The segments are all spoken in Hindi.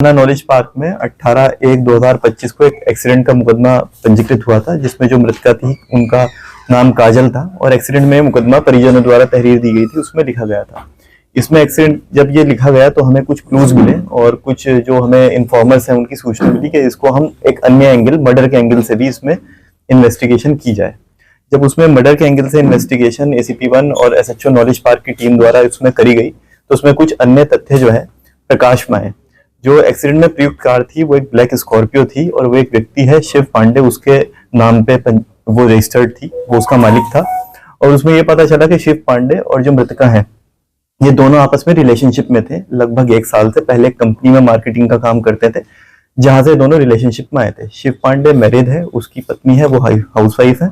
नॉलेज पार्क में 18/1/2025 को एक एक्सीडेंट का मुकदमा पंजीकृत हुआ था, जिसमें जो मृतका थी उनका नाम काजल था और एक्सीडेंट में मुकदमा परिजनों द्वारा तहरीर दी गई थी, उसमें लिखा गया था। इसमें एक्सीडेंट जब ये लिखा गया तो हमें कुछ क्लूज मिले और कुछ जो हमें इन्फॉर्मर्स हैं उनकी सूचना मिली कि इसको हम एक अन्य एंगल, मर्डर के एंगल से भी इसमें इन्वेस्टिगेशन की जाए। जब उसमें मर्डर के एंगल से इन्वेस्टिगेशन ACP-1 और SHO नॉलेज पार्क की टीम द्वारा उसमें करी गई तो उसमें कुछ अन्य तथ्य जो है प्रकाश में आए। जो एक्सीडेंट में प्रयुक्त कार थी वो एक ब्लैक स्कॉर्पियो थी और वो एक व्यक्ति है शिव पांडे, उसके नाम पे वो रजिस्टर्ड थी, वो उसका मालिक था। और उसमें ये पता चला कि शिव पांडे और जो मृतका है ये दोनों आपस में रिलेशनशिप में थे। लगभग 1 साल से पहले एक कंपनी में मार्केटिंग का काम करते थे, जहां से दोनों रिलेशनशिप में आए थे। शिव पांडे मैरिड है, उसकी पत्नी है वो हाउसवाइफ है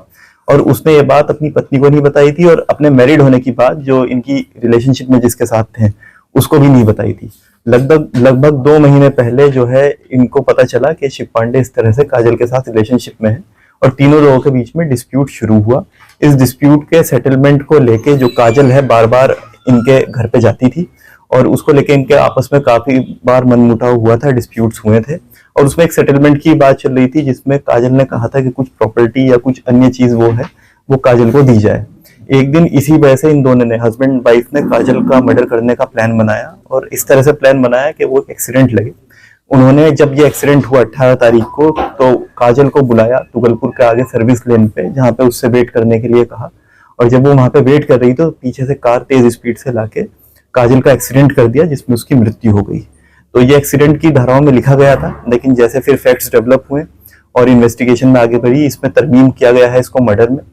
और उसने ये बात अपनी पत्नी को नहीं बताई थी और अपने मैरिड होने की बात जो इनकी रिलेशनशिप में जिसके साथ थे उसको भी नहीं बताई थी। लगभग 2 महीने पहले जो है इनको पता चला कि शिव पांडे इस तरह से काजल के साथ रिलेशनशिप में है और तीनों लोगों के बीच में डिस्प्यूट शुरू हुआ। इस डिस्प्यूट के सेटलमेंट को लेके जो काजल है बार बार इनके घर पे जाती थी और उसको लेके इनके आपस में काफी बार मनमुटाव हुआ था, डिस्प्यूट्स हुए थे और उसमें एक सेटलमेंट की बात चल रही थी जिसमें काजल ने कहा था कि कुछ प्रॉपर्टी या कुछ अन्य चीज वो है वो काजल को दी जाए। एक दिन इसी वजह से इन दोनों ने, हस्बैंड वाइफ ने, काजल का मर्डर करने का प्लान बनाया और इस तरह से प्लान बनाया कि वो एक्सीडेंट लगे। उन्होंने जब ये एक्सीडेंट हुआ 18 तारीख को तो काजल को बुलाया तुगलपुर के आगे सर्विस लेन पे, जहाँ पे उससे वेट करने के लिए कहा और जब वो वहां पे वेट कर रही तो पीछे से कार तेज स्पीड से लाके काजल का एक्सीडेंट कर दिया जिसमें उसकी मृत्यु हो गई। तो ये एक्सीडेंट की धाराओं में लिखा गया था, लेकिन जैसे फिर फैक्ट्स डेवलप हुए और इन्वेस्टिगेशन में आगे बढ़ी, इसमें तरमीम किया गया है इसको मर्डर में।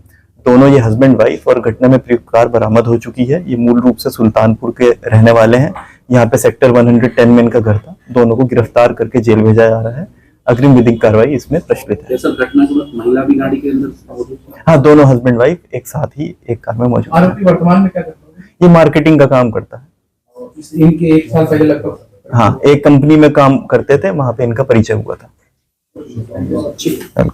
दोनों ये हस्बैंड वाइफ और घटना में प्रयुक्त कार बरामद हो चुकी है। ये मूल रूप से सुल्तानपुर के रहने वाले हैं। यहाँ पे सेक्टर 110 में इनका घर था। दोनों को गिरफ्तार करके जेल भेजा जा रहा है। अग्रिम विधिक कार्रवाई इसमें प्रचलित है। घटना के बाद महिला भी गाड़ी के अंदर? हाँ, दोनों हस्बैंड वाइफ एक साथ ही एक कार में मौजूद। आरोपी वर्तमान में क्या करता है? ये मार्केटिंग का काम करता है। इनके 1 साल पहले लगभग, हाँ, एक कंपनी में काम करते थे, वहां पे इनका परिचय हुआ था। ठीक है।